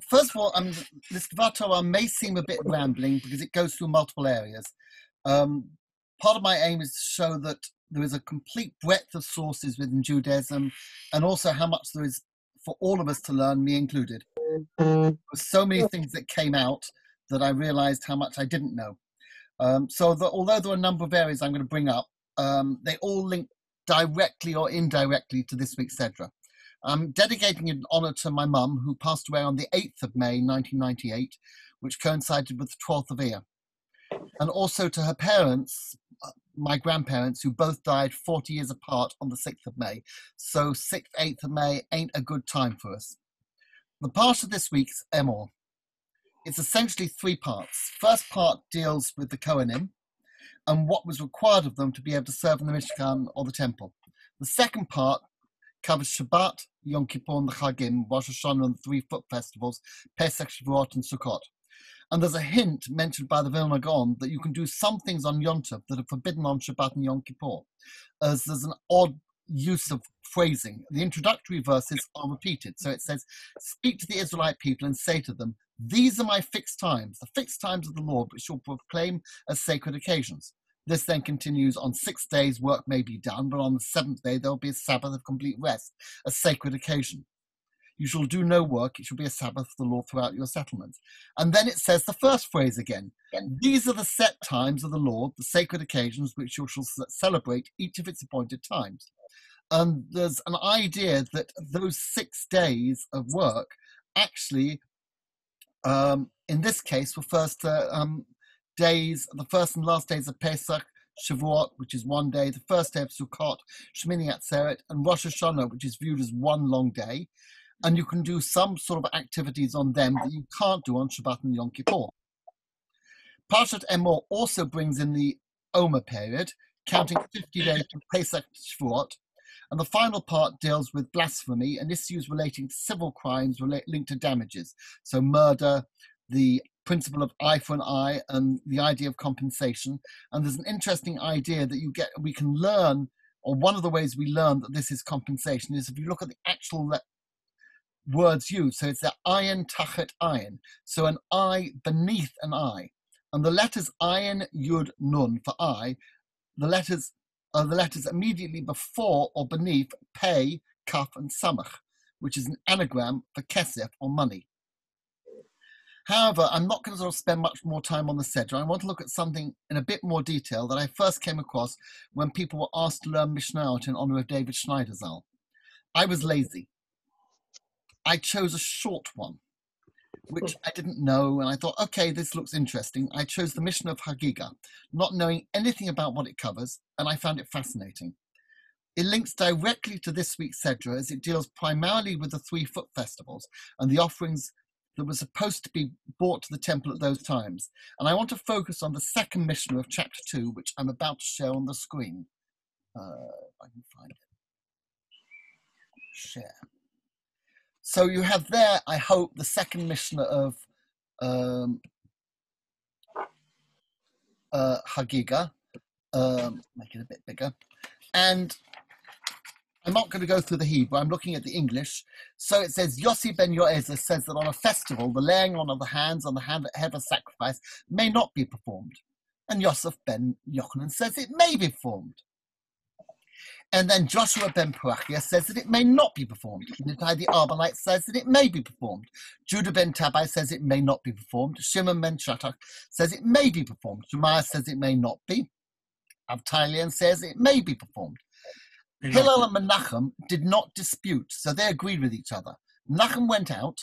First of all, this Dvar Torah may seem a bit rambling because it goes through multiple areas. Part of my aim is to show that there is a complete breadth of sources within Judaism, and also how much there is for all of us to learn, me included. There were so many things that came out that I realized how much I didn't know. Although there are a number of areas I'm going to bring up, they all link directly or indirectly to this week's Sedra. I'm dedicating an honour to my mum, who passed away on the 8th of May, 1998, which coincided with the 12th of Iyar. And also to her parents, my grandparents, who both died 40 years apart on the 6th of May. So 6th, 8th of May ain't a good time for us. The part of this week's Emor. It's essentially three parts. First part deals with the Kohanim and what was required of them to be able to serve in the Mishkan or the temple. The second part covers Shabbat, Yom Kippur, and the Chagim, Rosh Hashanah, and the three foot festivals, Pesach, Shavuot, and Sukkot. And there's a hint mentioned by the Vilna Gaon that you can do some things on Yom Tov that are forbidden on Shabbat and Yom Kippur, as there's an odd use of phrasing. The introductory verses are repeated. So it says, speak to the Israelite people and say to them, these are my fixed times, the fixed times of the Lord, which shall proclaim as sacred occasions. This then continues, on 6 days work may be done, but on the seventh day there will be a Sabbath of complete rest, a sacred occasion. You shall do no work, it shall be a Sabbath for the Lord throughout your settlements. And then it says the first phrase again. These are the set times of the Lord, the sacred occasions which you shall celebrate each of its appointed times. And there's an idea that those 6 days of work actually, in this case, refers to the first and last days of Pesach, Shavuot, which is 1 day, the first day of Sukkot, Shmini Atzeret, and Rosh Hashanah, which is viewed as one long day. And you can do some sort of activities on them that you can't do on Shabbat and Yom Kippur. Parshat Emor also brings in the Omer period, counting 50 days from Pesach to Shavuot. And the final part deals with blasphemy and issues relating to civil crimes linked to damages. So murder, the principle of eye for an eye, and the idea of compensation. And there's an interesting idea that we can learn, or one of the ways we learn that this is compensation is if you look at the actual words used. So it's the ayin tachet ayin. So an eye beneath an eye. And the letters ayin, yud, nun for eye, the letters are the letters immediately before or beneath pei, kaf, and samach, which is an anagram for kesef or money. However, I'm not going to sort of spend much more time on the Sedra. I want to look at something in a bit more detail that I first came across when people were asked to learn Mishnah out in honor of David Schneiderzal. I was lazy. I chose a short one, which I didn't know, and I thought, okay, this looks interesting. I chose the Mishnah of Hagiga, not knowing anything about what it covers, and I found it fascinating. It links directly to this week's Sedra, as it deals primarily with the 3 foot festivals and the offerings that were supposed to be brought to the temple at those times. And I want to focus on the second Mishnah of chapter 2, which I'm about to share on the screen. If I can find it. Share. So you have there, I hope, the second Mishnah of Hagiga. Make it a bit bigger. And I'm not going to go through the Hebrew, I'm looking at the English. So it says, Yossi ben Yoezer says that on a festival, the laying on of the hands on the head of sacrifice may not be performed. And Yosef ben Yochanan says it may be performed. And then Joshua ben Parachia says that it may not be performed. Nittai the Arbalite says that it may be performed. Judah ben Tabai says it may not be performed. Shimon ben Shattach says it may be performed. Shemaiah says it may not be. Avtalian says it may be performed. Hillel and Menachem did not dispute, so they agreed with each other. Menachem went out,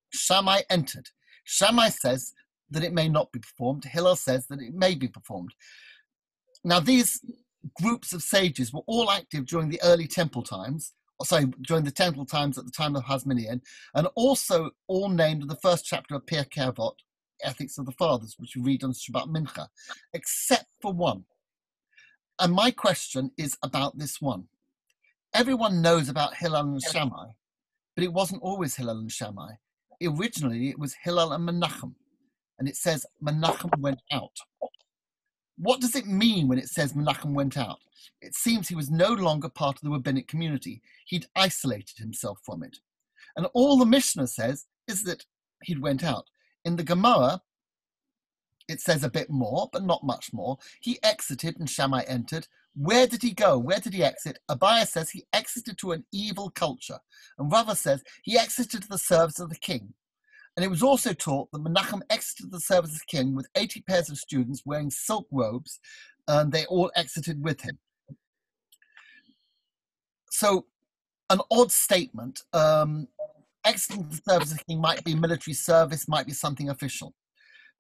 Shammai entered. Shammai says that it may not be performed. Hillel says that it may be performed. Now these groups of sages were all active during the early temple times, during the temple times at the time of Hasmonean, and also all named in the first chapter of Pirkei Avot, Ethics of the Fathers, which we read on Shabbat Mincha, except for one. And my question is about this one. Everyone knows about Hillel and Shammai, but it wasn't always Hillel and Shammai. Originally, it was Hillel and Menachem, and it says Menachem went out. What does it mean when it says Menachem went out? It seems he was no longer part of the rabbinic community. He'd isolated himself from it. And all the Mishnah says is that he went out. In the Gemara, it says a bit more, but not much more. He exited and Shammai entered. Where did he go? Where did he exit? Abaya says he exited to an evil culture. And Rava says he exited to the service of the king. And it was also taught that Menachem exited the service of the king with 80 pairs of students wearing silk robes, and they all exited with him. So, an odd statement. Exiting the service of the king might be military service, might be something official.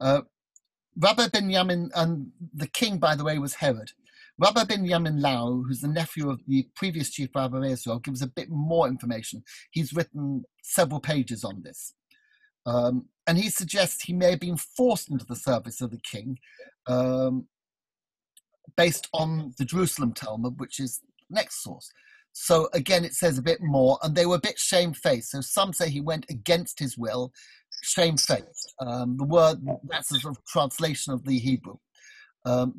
Rabbi Binyamin, and the king, by the way, was Herod. Rabbi Binyamin Lau, who's the nephew of the previous chief rabbi of Israel, gives a bit more information. He's written several pages on this. And he suggests he may have been forced into the service of the king based on the Jerusalem Talmud, which is the next source. So again, it says a bit more, and they were a bit shamefaced. So some say he went against his will, shamefaced. The word, that's a sort of translation of the Hebrew, of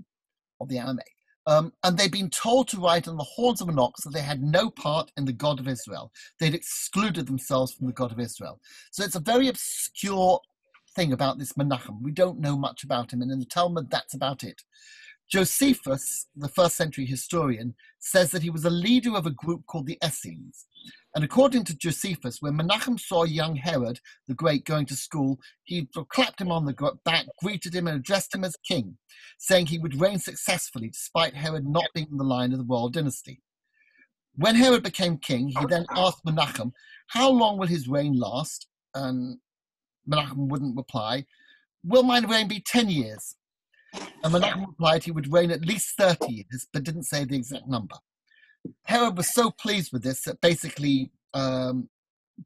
the Aramaic. And they'd been told to write on the horns of an ox that they had no part in the God of Israel. They'd excluded themselves from the God of Israel. So it's a very obscure thing about this Menachem. We don't know much about him, and in the Talmud, that's about it. Josephus, the first century historian, says that he was a leader of a group called the Essenes. And according to Josephus, when Menachem saw young Herod the Great going to school, he clapped him on the back, greeted him, and addressed him as king, saying he would reign successfully despite Herod not being in the line of the royal dynasty. When Herod became king, he then asked Menachem, how long will his reign last? And Menachem wouldn't reply. Will my reign be 10 years? And Menachem replied he would reign at least 30 years, but didn't say the exact number. Herod was so pleased with this that basically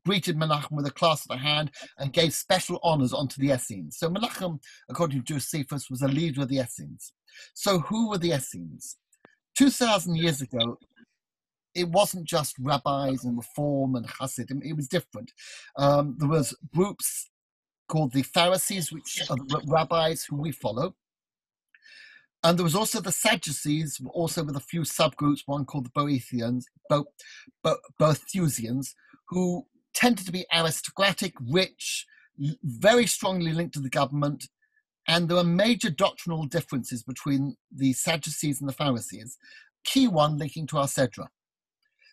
greeted Menachem with a clasp of the hand and gave special honors onto the Essenes. So Menachem, according to Josephus, was a leader of the Essenes. So who were the Essenes? 2,000 years ago, it wasn't just rabbis and reform and Hasidim, it was different. There was groups called the Pharisees, which are the rabbis who we follow. And there was also the Sadducees, also with a few subgroups, one called the Boethusians, who tended to be aristocratic, rich, very strongly linked to the government. And there were major doctrinal differences between the Sadducees and the Pharisees, key one linking to our Sedra.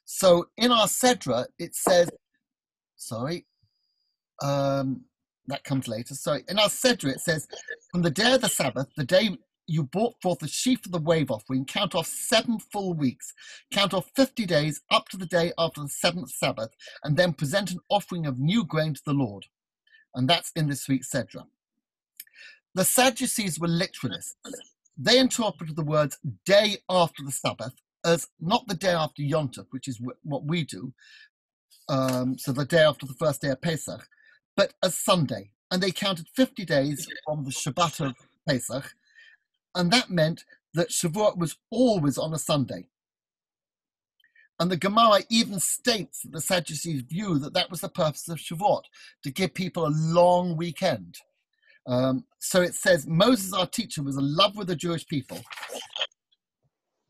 So in our Sedra, it says, that comes later. Sorry, in our Sedra, it says, from the day of the Sabbath, the day you brought forth the sheaf of the wave offering, count off 7 full weeks, count off 50 days up to the day after the 7th Sabbath, and then present an offering of new grain to the Lord. And that's in this week's Sedra. The Sadducees were literalists. They interpreted the words day after the Sabbath as not the day after Yom Tov, which is what we do, so the day after the first day of Pesach, but as Sunday. And they counted 50 days from the Shabbat of Pesach, and that meant that Shavuot was always on a Sunday. And the Gemara even states that the Sadducees' view that that was the purpose of Shavuot, to give people a long weekend. So it says, Moses, our teacher, was in love with the Jewish people,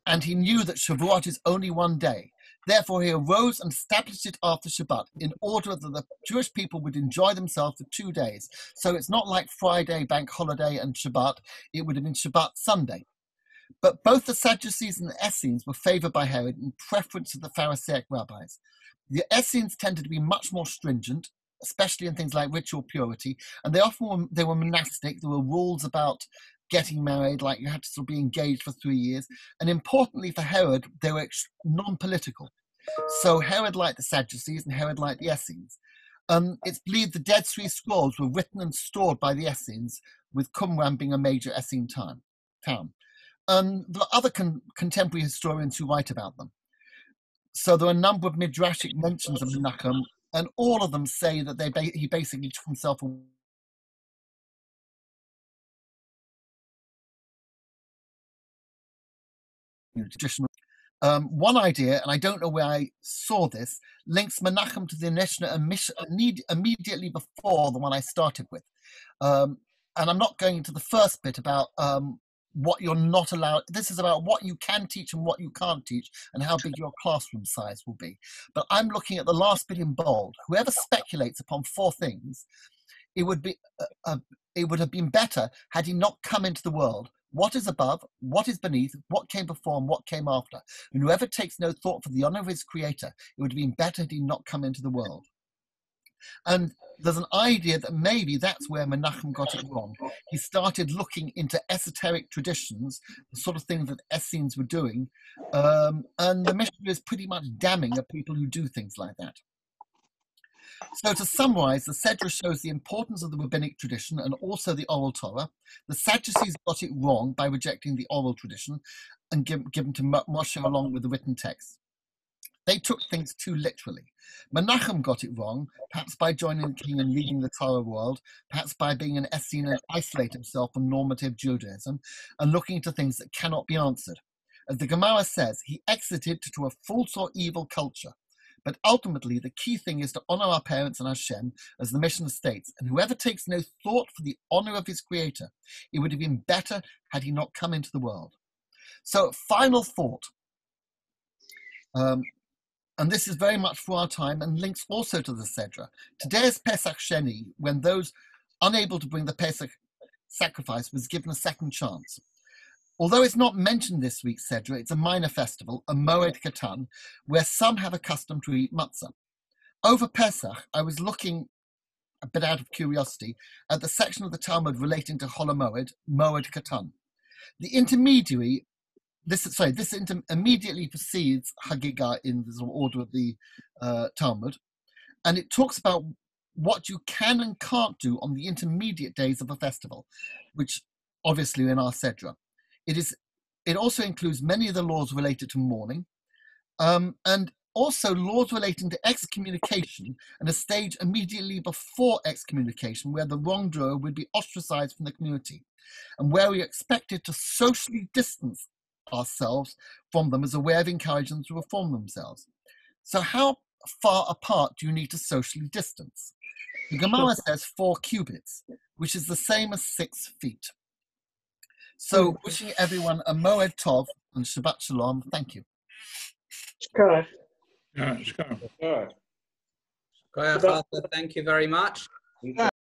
and he knew that Shavuot is only one day. Therefore, he arose and established it after Shabbat in order that the Jewish people would enjoy themselves for 2 days. So it's not like Friday, bank holiday, and Shabbat. It would have been Shabbat Sunday. But both the Sadducees and the Essenes were favored by Herod in preference to the Pharisaic rabbis. The Essenes tended to be much more stringent, especially in things like ritual purity, and they were monastic. There were rules about getting married, like you had to sort of be engaged for 3 years. And importantly for Herod, they were non-political. So Herod liked the Sadducees and Herod liked the Essenes. It's believed the Dead Sea Scrolls were written and stored by the Essenes, with Qumran being a major Essene town. There are other contemporary historians who write about them. So there are a number of midrashic mentions of Menachem, and all of them say that he basically took himself away. Traditional. One idea, and I don't know where I saw this, links Menachem to the Mishnah immediately before the one I started with. And I'm not going into the first bit about what you're not allowed. This is about what you can teach and what you can't teach, and how big your classroom size will be. But I'm looking at the last bit in bold. Whoever speculates upon 4 things, it would have been better had he not come into the world. What is above, what is beneath, what came before, and what came after. And whoever takes no thought for the honor of his creator, it would have been better had he not come into the world. And there's an idea that maybe that's where Menachem got it wrong. He started looking into esoteric traditions, the sort of things that Essenes were doing, and the missionary is pretty much damning of people who do things like that. So to summarize, the Sedra shows the importance of the rabbinic tradition and also the oral Torah. The Sadducees got it wrong by rejecting the oral tradition and given to Moshe along with the written text. They took things too literally. Menachem got it wrong, perhaps by joining the king and leading the Torah world, perhaps by being an Essene and isolate himself from normative Judaism and looking into things that cannot be answered. As the Gemara says, he exited to a false or evil culture. But ultimately, the key thing is to honor our parents and Hashem, as the mission states, and whoever takes no thought for the honor of his creator, it would have been better had he not come into the world. So, final thought. And this is very much for our time and links also to the Sedra. Today is Pesach Sheni, when those unable to bring the Pesach sacrifice was given a second chance. Although it's not mentioned this week's Sedra, it's a minor festival, a Moed Katan, where some have a custom to eat matzah. Over Pesach, I was looking, a bit out of curiosity, at the section of the Talmud relating to Chol HaMoed, Moed Katan. The intermediary, this immediately precedes Hagigah in the sort of order of the Talmud, and it talks about what you can and can't do on the intermediate days of a festival, which obviously are in our Sedra. It also includes many of the laws related to mourning, and also laws relating to excommunication and a stage immediately before excommunication where the wrongdoer would be ostracized from the community, and where we are expected to socially distance ourselves from them as a way of encouraging them to reform themselves. So how far apart do you need to socially distance? The Gemara says 4 cubits, which is the same as 6 feet. So wishing everyone a Moed Tov and Shabbat Shalom. Thank you. Sure. Yeah, sure. Sure. Thank you very much. Yeah.